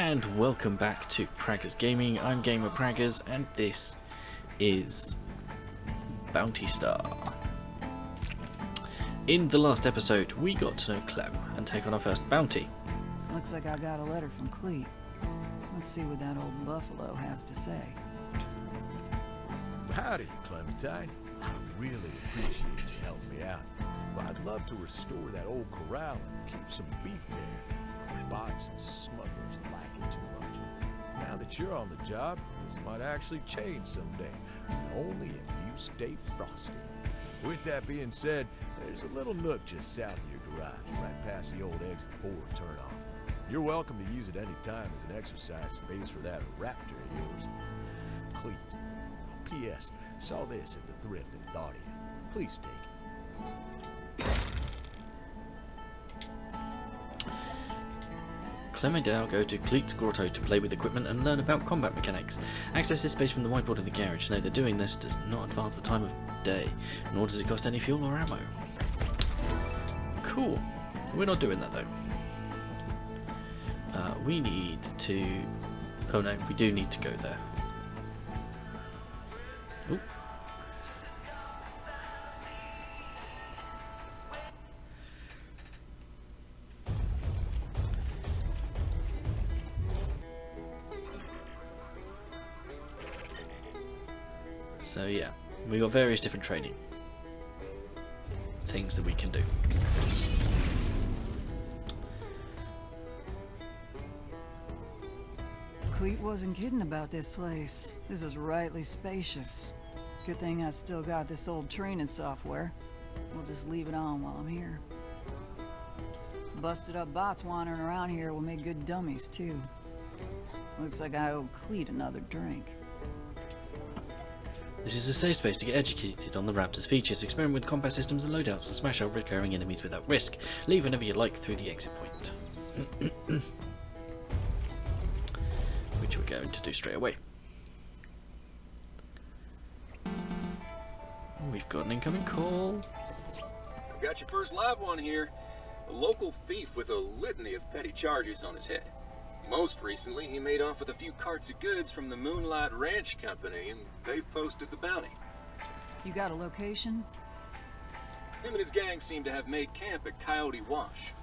and welcome back to Praggers Gaming. I'm Gamer Praggers, and this is Bounty Star. In the last episode, we got to know Clem and take on our first bounty. Looks like I got a letter from Clem. Let's see what that old buffalo has to say. Howdy, Clementine. I really appreciate you helping me out. But I'd love to restore that old corral and keep some beef there. Bots and smugglers like it too much. Now that you're on the job, this might actually change someday. Only if you stay frosty. With that being said, there's a little nook just south of your garage, right past the old exit 4 turnoff. You're welcome to use it any time as an exercise space for that raptor of yours. Clem. P.S. Saw this at the thrift and thought of you. Please take it. Clem and Dale go to Cleet's Grotto to play with equipment and learn about combat mechanics. Access this space from the whiteboard of the garage. Note that doing this does not advance the time of day, nor does it cost any fuel or ammo. Cool. We're not doing that though. We need to... Oh no, we do need to go there. Oop. So yeah, we got various different training things that we can do. Clem wasn't kidding about this place. This is rightly spacious. Good thing I still got this old training software. We'll just leave it on while I'm here. Busted up bots wandering around here will make good dummies too. Looks like I owe Cleet another drink. This is a safe space to get educated on the Raptor's features, experiment with combat systems and loadouts, and smash out recurring enemies without risk. Leave whenever you like through the exit point. Which we're going to do straight away. We've got an incoming call. I've got your first live one here. A local thief with a litany of petty charges on his head. Most recently, he made off with a few carts of goods from the Moonlight Ranch Company, and they've posted the bounty. You got a location? Him and his gang seem to have made camp at Coyote Wash.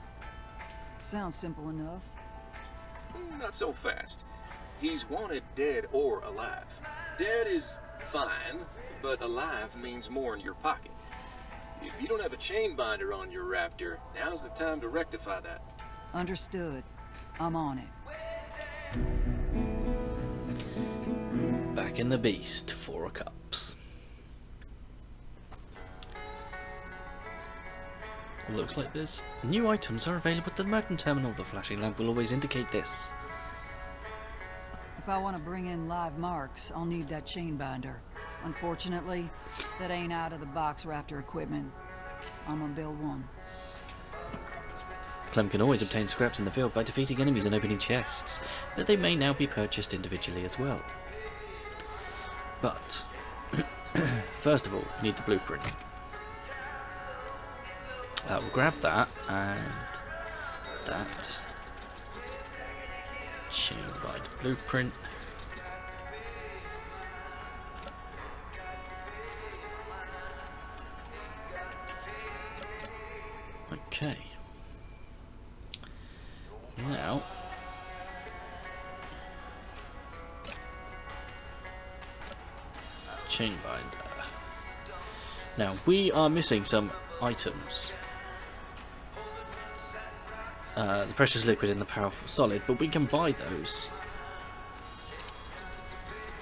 Sounds simple enough. Not so fast. He's wanted dead or alive. Dead is fine, but alive means more in your pocket. If you don't have a chain binder on your raptor, now's the time to rectify that. Understood. I'm on it. Back in the beast, 4 cups. Looks like this. New items are available at the Mountain Terminal. The flashing lamp will always indicate this. If I want to bring in live marks, I'll need that chain binder. Unfortunately, that ain't out of the box raptor equipment. I'm gonna build one. Clem can always obtain scraps in the field by defeating enemies and opening chests, but they may now be purchased individually as well. But, first of all, we need the blueprint. We'll grab that, and that. Chain binder blueprint. Okay. Now, chain binder. Now we are missing some items. The precious liquid and the powerful solid, but we can buy those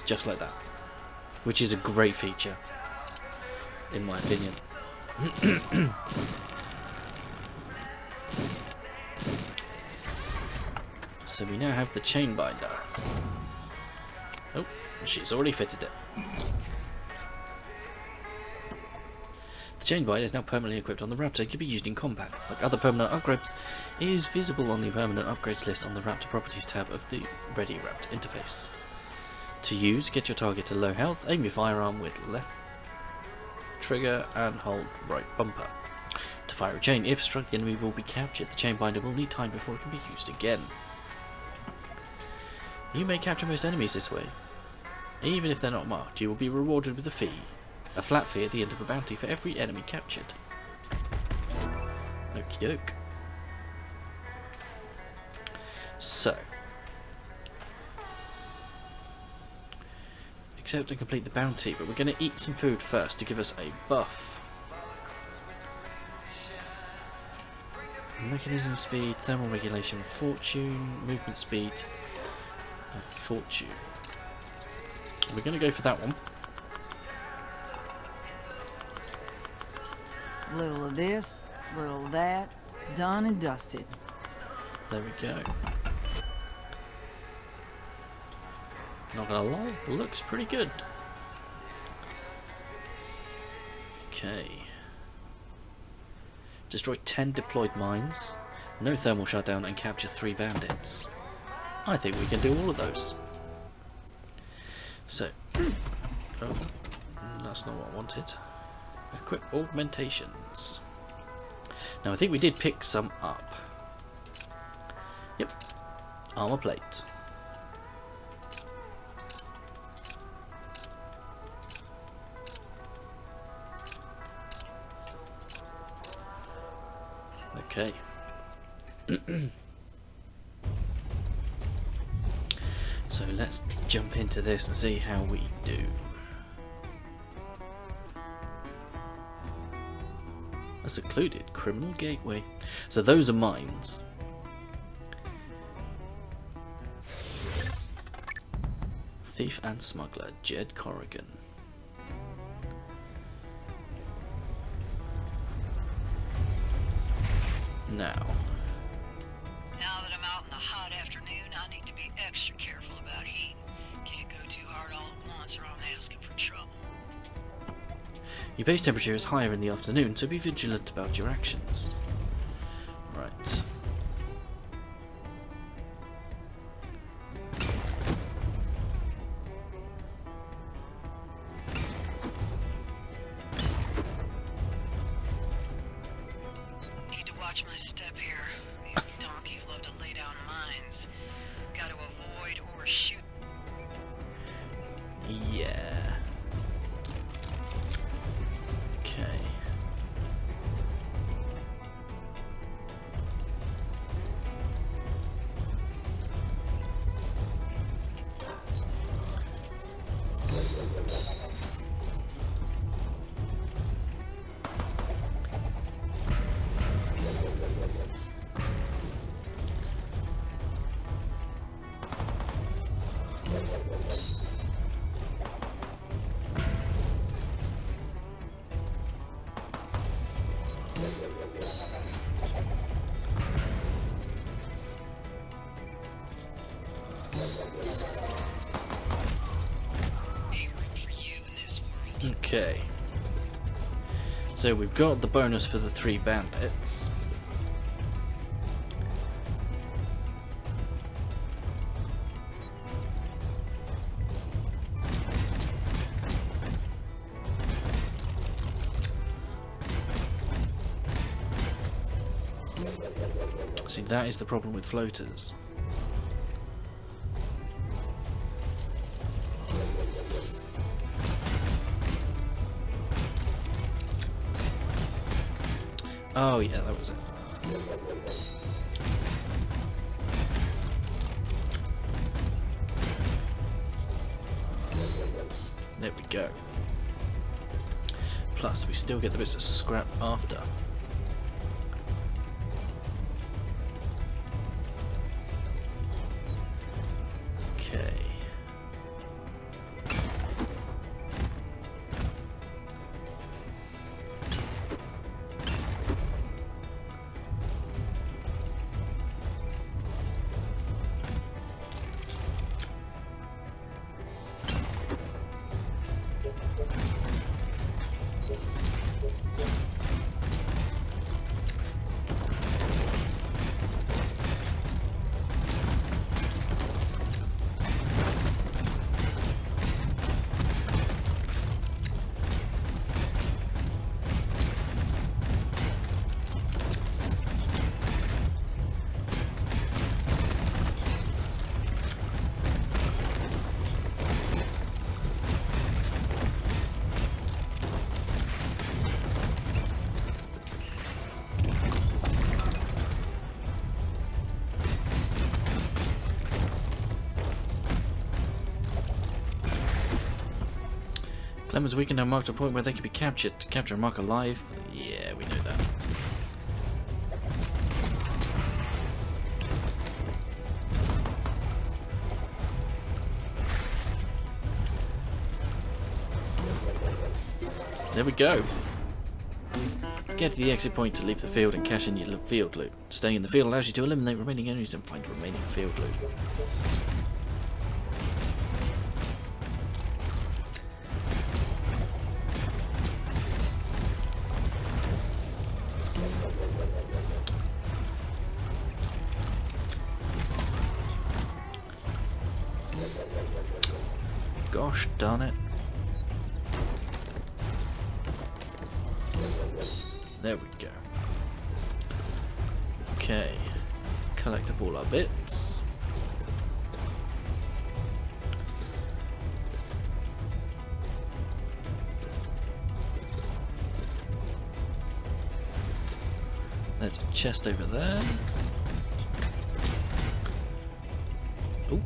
just like that, which is a great feature, in my opinion. So we now have the chain binder. Oh, she's already fitted it. The chain binder is now permanently equipped on the Raptor and can be used in combat. Like other permanent upgrades, it is visible on the permanent upgrades list on the Raptor Properties tab of the Ready Raptor interface. To use, get your target to low health, aim your firearm with left trigger and hold right bumper. To fire a chain, if struck, the enemy will be captured. The chain binder will need time before it can be used again. You may capture most enemies this way. Even if they're not marked, you will be rewarded with a fee. A flat fee at the end of a bounty for every enemy captured. Okie doke. So. Accept and complete the bounty, but we're going to eat some food first to give us a buff. Mechanism speed, thermal regulation, fortune, movement speed, and fortune. We're going to go for that one. Little of this, little of that, done and dusted. There we go. Not gonna lie, looks pretty good. Okay. Destroy 10 deployed mines, no thermal shutdown, and capture 3 bandits. I think we can do all of those. So, oh, that's not what I wanted. Equip augmentations. Now I think we did pick some up. Yep, armor plate. Okay. So let's jump into this and see how we do. A secluded criminal gateway. So those are mines. Thief and smuggler, Jed Corrigan. Now Now that I'm out in the hot afternoon, I need to be extra careful about heat. Can't go too hard all at once or I'm asking for trouble. your base temperature is higher in the afternoon, so be vigilant about your actions. Right. Need to watch my step here. These donkeys love to lay down mines. Got to avoid or shoot. Yeah. Okay. Okay. So we've got the bonus for the 3 bandits. See, that is the problem with floaters. Oh yeah, that was it. There we go. Plus, we still get the bits of scrap after. Okay. Clem was weakened and marked to a point where they could be captured. To capture a mark alive? Yeah, we know that. There we go. Get to the exit point to leave the field and cash in your field loot. Staying in the field allows you to eliminate remaining enemies and find remaining field loot. Gosh darn it. There we go. Okay. Collect up all our bits. There's a chest over there. Ooh.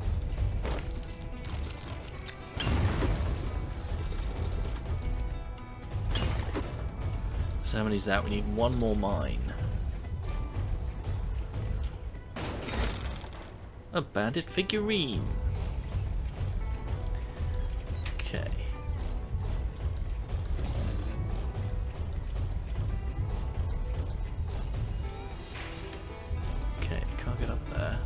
So how many's that? We need one more mine. A bandit figurine. Okay. Okay, can't get up there.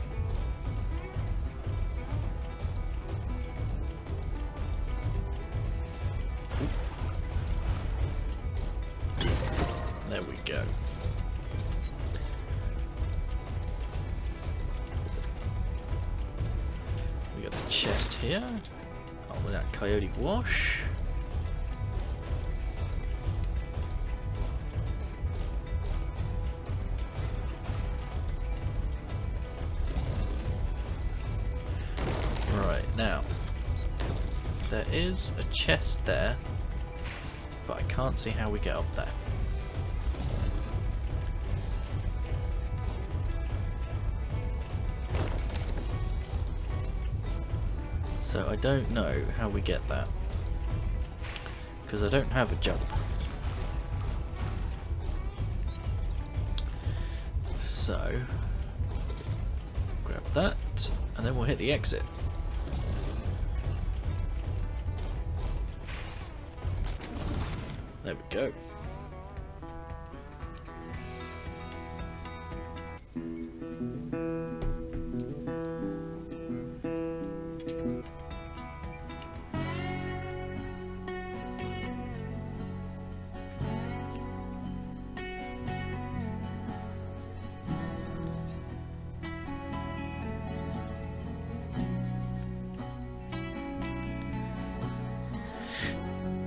There we go. We got the chest here. Oh, with that coyote wash. Right, now. There is a chest there, but I can't see how we get up there. So I don't know how we get that, because I don't have a jump. So grab that, and then we'll hit the exit. There we go.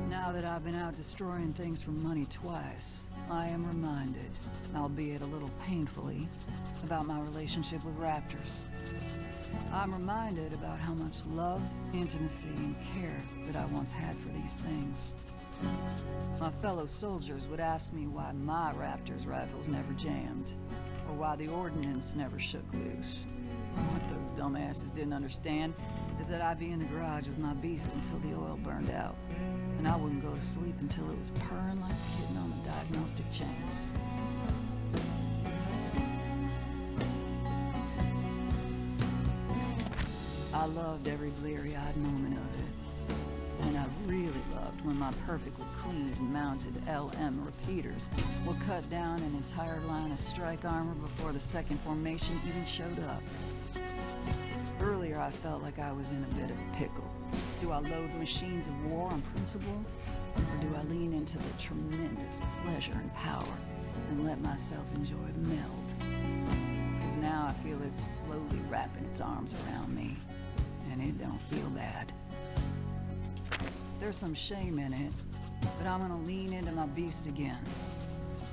Now that I've been out destroying things for money twice, I am reminded, albeit a little painfully, about my relationship with raptors. I'm reminded about how much love, intimacy, and care that I once had for these things. My fellow soldiers would ask me why my raptors' rifles never jammed, or why the ordnance never shook loose. What those dumbasses didn't understand is that I'd be in the garage with my beast until the oil burned out, and I wouldn't go to sleep until it was purring like a kitten on the diagnostic chains. I loved every bleary-eyed moment of it, and I really loved when my perfectly cleaned and mounted LM repeaters would cut down an entire line of strike armor before the second formation even showed up. Earlier I felt like I was in a bit of a pickle. Do I load machines of war on principle? Or do I lean into the tremendous pleasure and power and let myself enjoy the meld? Because now I feel it's slowly wrapping its arms around me, and it don't feel bad. There's some shame in it, but I'm gonna lean into my beast again,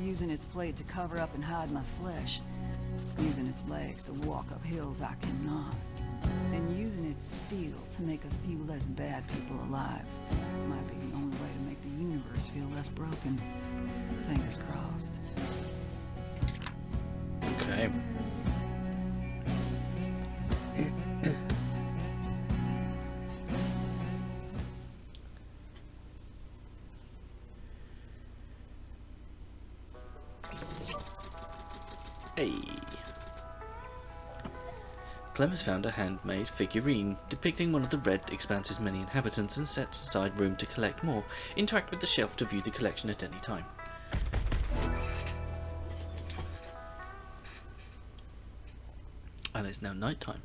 using its plate to cover up and hide my flesh, using its legs to walk up hills I cannot, and using its steel to make a few less bad people alive. Might be the only way to make the universe feel less broken. Fingers crossed. Okay. Clem has found a handmade figurine depicting one of the Red Expanse's many inhabitants and sets aside room to collect more. Interact with the shelf to view the collection at any time. And it's now night time.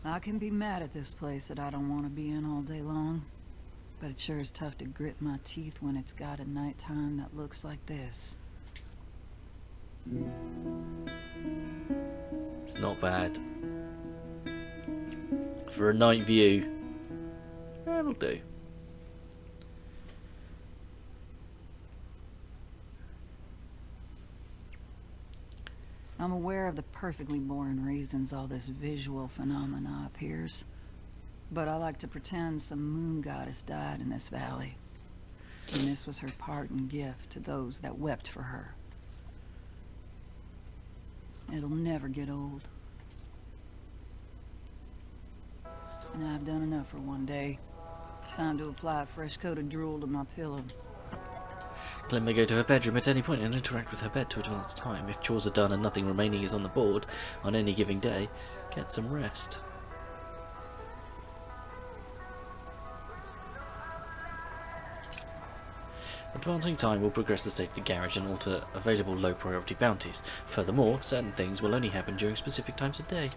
I can be mad at this place that I don't want to be in all day long, but it sure is tough to grit my teeth when it's got a nighttime that looks like this. It's not bad. For a night view, that'll do. I'm aware of the perfectly boring reasons all this visual phenomena appears, but I like to pretend some moon goddess died in this valley, and this was her parting gift to those that wept for her. It'll never get old. And I've done enough for one day. Time to apply a fresh coat of drool to my pillow. Clem may go to her bedroom at any point and interact with her bed to advance time. If chores are done and nothing remaining is on the board on any given day, get some rest. Advancing time will progress the state of the garage and alter available low priority bounties. Furthermore, certain things will only happen during specific times of day.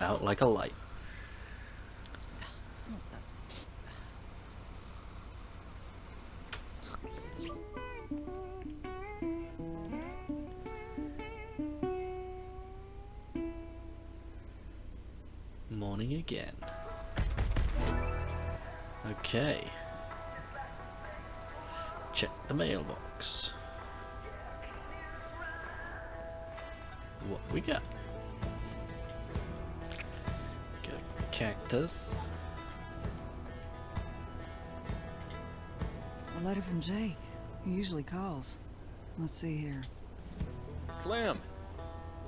Out like a light. Morning again. Okay. Check the mailbox. What we got? Got a cactus. A letter from Jake. He usually calls. Let's see here. Clem,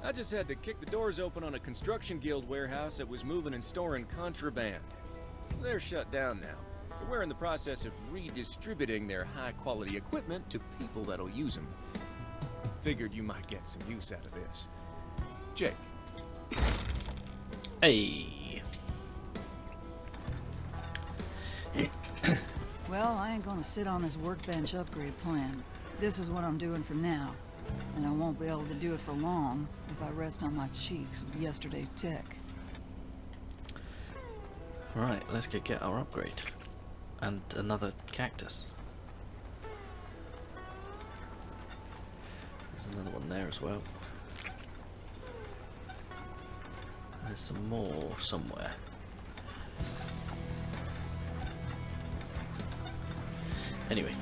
I just had to kick the doors open on a construction guild warehouse that was moving and storing contraband. They're shut down now. But we're in the process of redistributing their high-quality equipment to people that'll use them. Figured you might get some use out of this. Jake. Hey. Well, I ain't gonna sit on this workbench upgrade plan. This is what I'm doing for now. And I won't be able to do it for long if I rest on my cheeks with yesterday's tech. Right, let's get our upgrade. And another cactus. There's another one there as well. There's some more somewhere. Anyway.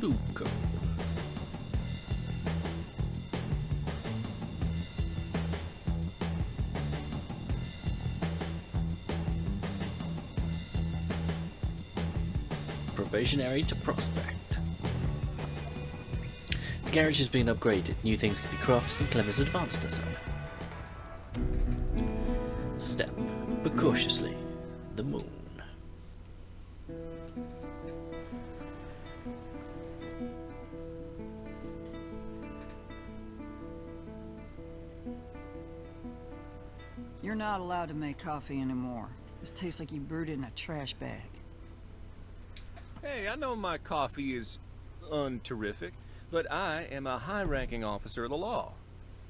Luca. Probationary to prospect. The garage has been upgraded, new things can be crafted, and Clem has advanced herself. Step, but cautiously, the moon. You're not allowed to make coffee anymore. This tastes like you brewed it in a trash bag. Hey, I know my coffee is unterrific, but I am a high-ranking officer of the law.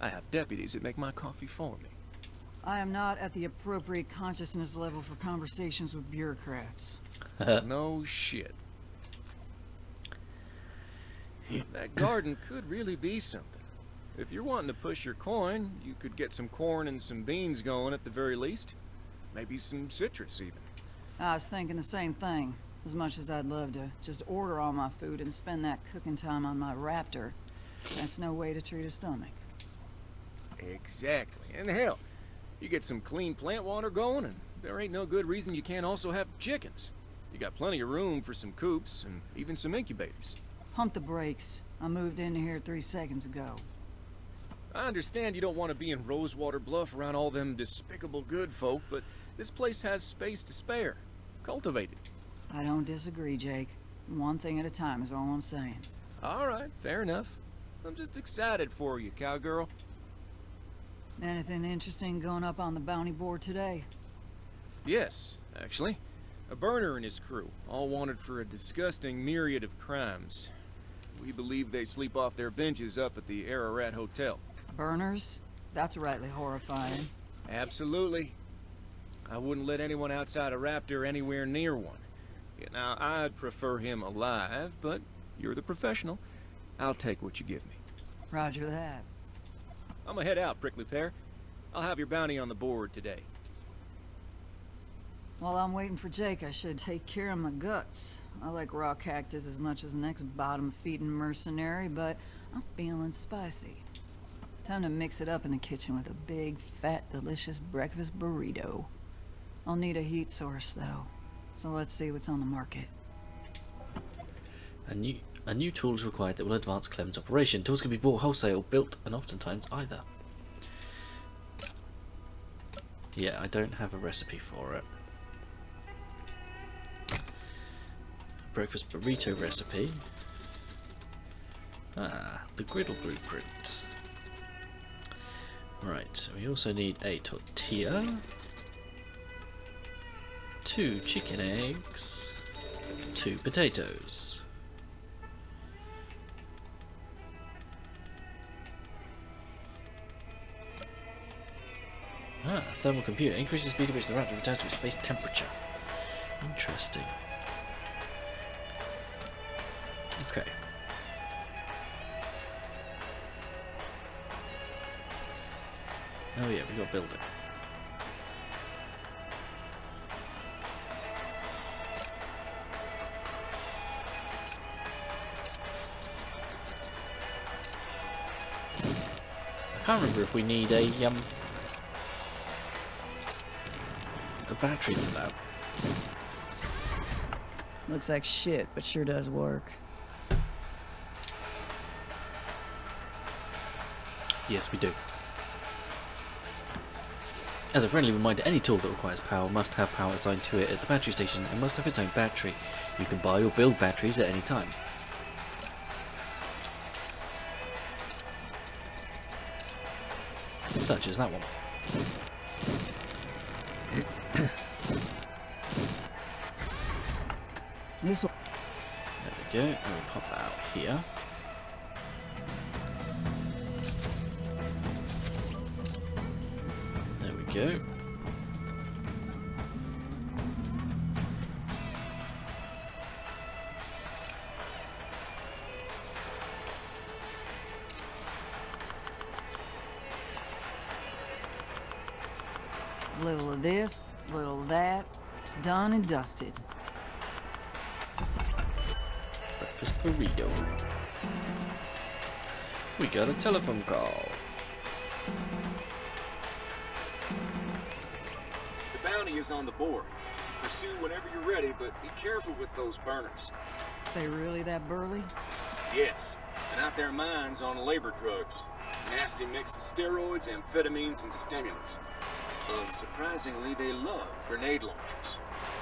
I have deputies that make my coffee for me. I am not at the appropriate consciousness level for conversations with bureaucrats. No shit. That garden could really be something. If you're wanting to push your coin, you could get some corn and some beans going at the very least. Maybe some citrus even. I was thinking the same thing. As much as I'd love to just order all my food and spend that cooking time on my raptor, that's no way to treat a stomach. Exactly. And hell, you get some clean plant water going and there ain't no good reason you can't also have chickens. You got plenty of room for some coops and even some incubators. Pump the brakes. I moved into here 3 seconds ago. I understand you don't want to be in Rosewater Bluff around all them despicable good folk, but this place has space to spare. Cultivate it. I don't disagree, Jake. One thing at a time is all I'm saying. All right, fair enough. I'm just excited for you, cowgirl. Anything interesting going up on the bounty board today? Yes, actually. A burner and his crew, all wanted for a disgusting myriad of crimes. We believe they sleep off their benches up at the Ararat Hotel. Burners? That's rightly horrifying. Absolutely. I wouldn't let anyone outside a Raptor anywhere near one. Now, I'd prefer him alive, but you're the professional. I'll take what you give me. Roger that. I'm gonna head out, prickly pear. I'll have your bounty on the board today. While I'm waiting for Jake, I should take care of my guts. I like raw cactus as much as the next bottom-feeding mercenary, but I'm feeling spicy. Time to mix it up in the kitchen with a big, fat, delicious breakfast burrito. I'll need a heat source, though. So let's see what's on the market. A new tool is required that will advance Clem's operation. Tools can be bought wholesale, built, and oftentimes either. Yeah, I don't have a recipe for it. Breakfast burrito recipe. Ah, the griddle blueprint. Right, we also need a tortilla, 2 chicken eggs, 2 potatoes. Ah, thermal computer. Increases the speed at which the raptor returns to its base temperature. Interesting. Okay. Oh yeah, we got to build it. I can't remember if we need a battery for that. Looks like shit, but sure does work. Yes, we do. As a friendly reminder, any tool that requires power must have power assigned to it at the battery station and must have its own battery. You can buy or build batteries at any time. Such as that one. This one. There we go, and we'll pop that out here. There we go. Little of this, little of that. Done and dusted. Breakfast burrito. We got a telephone call. The bounty is on the board. Pursue whenever you're ready, but be careful with those burners. They really that burly? Yes, and out their minds on labor drugs. Nasty mix of steroids, amphetamines, and stimulants. Unsurprisingly, they love grenade launchers.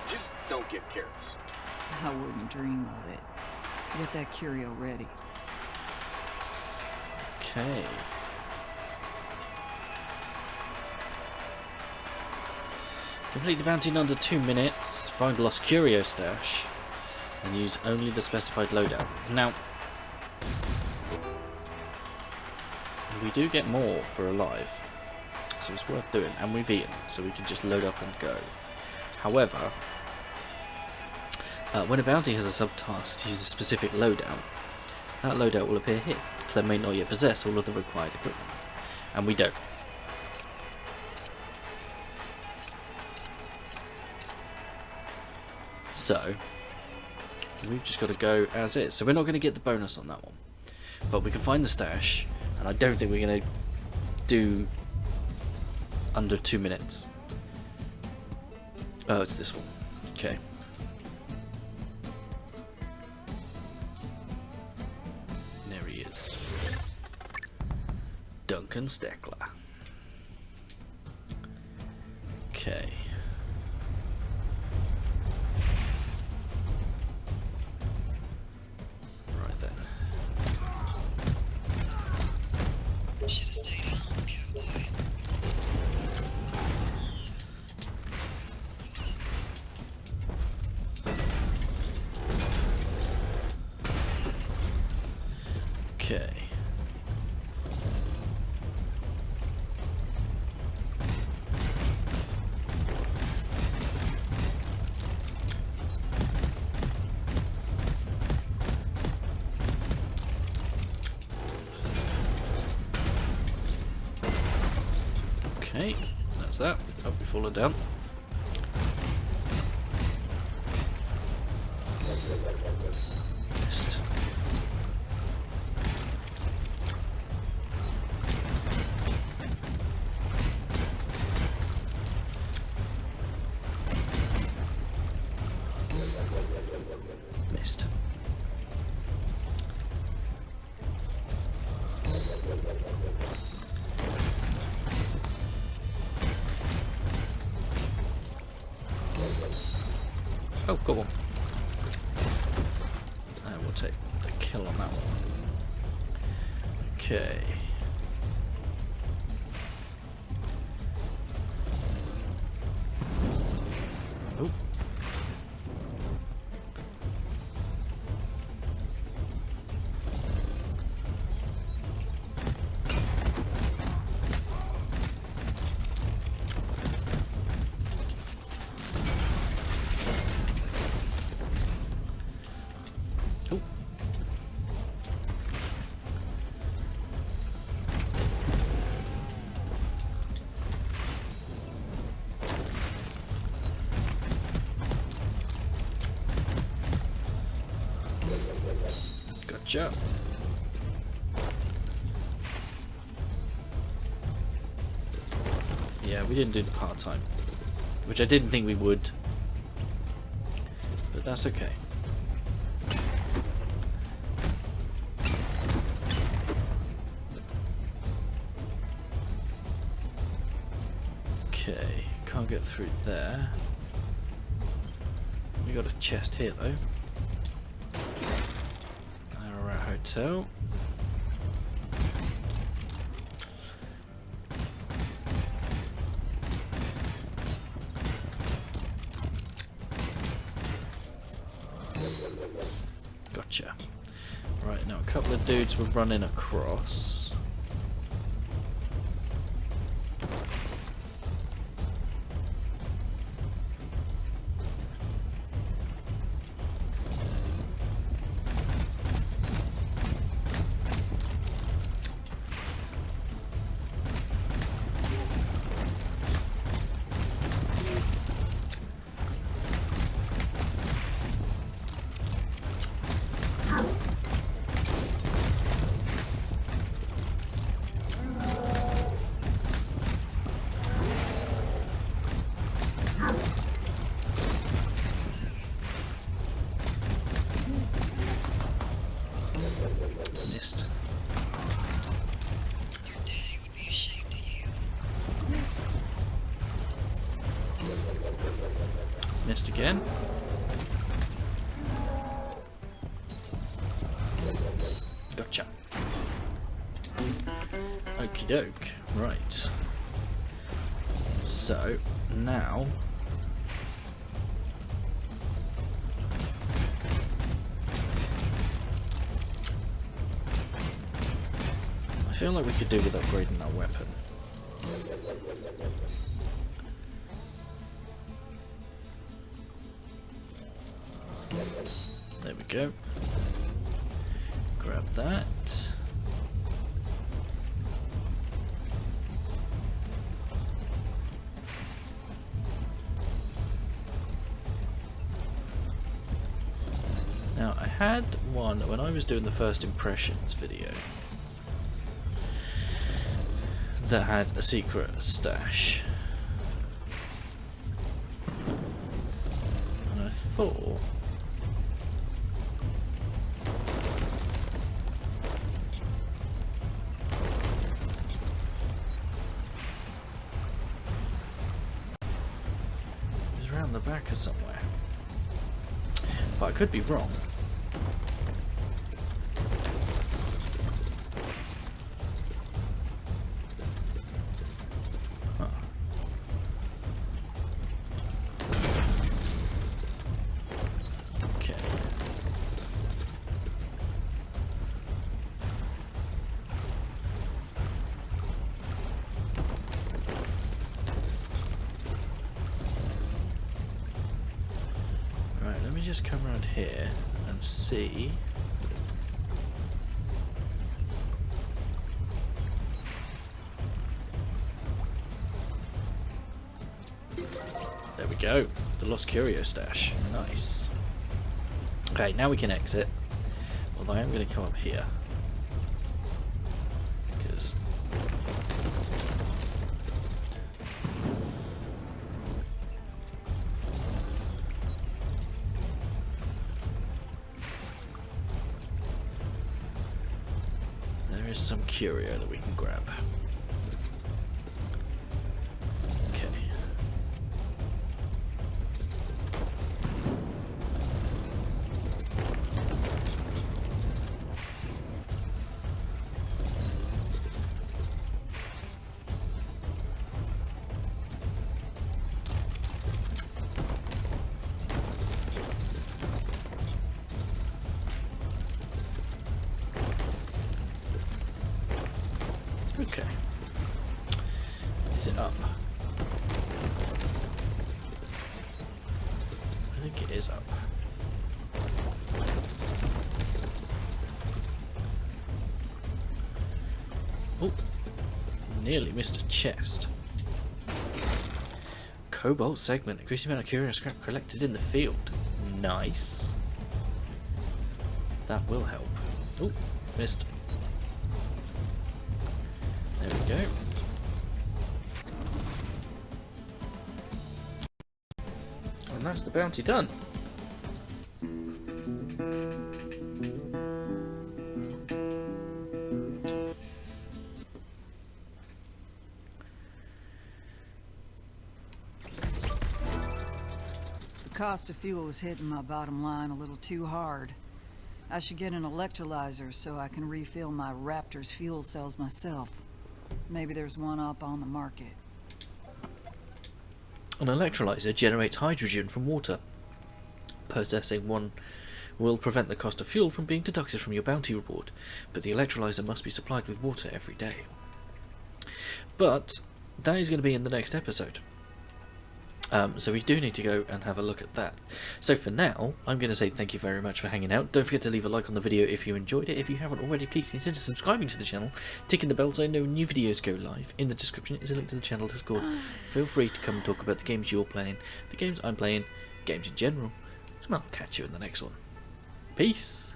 Just don't get careless. I wouldn't dream of it. Get that curio ready. Okay. Complete the bounty in under 2 minutes. Find lost curio stash. And use only the specified loadout. Now, we do get more for alive. So it's worth doing. And we've eaten. So we can just load up and go. However, when a bounty has a subtask to use a specific loadout, that loadout will appear here. Clem may not yet possess all of the required equipment. And we don't. So, we've just got to go as is. So we're not going to get the bonus on that one. But we can find the stash, and I don't think we're going to do under 2 minutes. Oh, it's this one. Okay. There he is. Duncan Steckler. Okay. Right then. Should have stayed home, cowboy. Okay. Okay, that's that. Oh, we've fallen down. Missed. Missed. Oh, go on. I will take the kill on that one. Okay. Oh. Oh. Gotcha. Yeah, we didn't do the part-time, which I didn't think we would, but that's okay. Okay, can't get through there. We got a chest here though. Ararat Hotel. Gotcha. Right, now a couple of dudes were running across. Missed. Your daddy would be ashamed of you. Missed again. Gotcha. Okie doke. Right. So, now... I feel like we could do with upgrading our weapon. There we go. Grab that. Now, I had one when I was doing the first impressions video that had a secret stash. before. It was around the back or somewhere. But I could be wrong. Huh. Okay. Right, let me just come around here and see. There we go, the Lost Curio stash. Nice. Okay, now we can exit. Although I am going to come up here. Because there is some curio that we can grab. Okay. Okay. Is it up? I think it is up. Oh, nearly missed a chest. Cobalt segment. Increasing amount of curio scrap collected in the field. Nice. That will help. Oh, missed. There we go. And that's the bounty done. The cost of fuel is hitting my bottom line a little too hard. I should get an electrolyzer so I can refill my Raptor's fuel cells myself. Maybe there's one up on the market. An electrolyzer generates hydrogen from water. Possessing one will prevent the cost of fuel from being deducted from your bounty reward, but the electrolyzer must be supplied with water every day. But that is going to be in the next episode. So we do need to go and have a look at that. So for now, I'm going to say thank you very much for hanging out. Don't forget to leave a like on the video if you enjoyed it. If you haven't already, please consider subscribing to the channel, ticking the bell so no new videos go live. In the description is a link to the channel Discord. Feel free to come and talk about the games you're playing, the games I'm playing, games in general, and I'll catch you in the next one. Peace!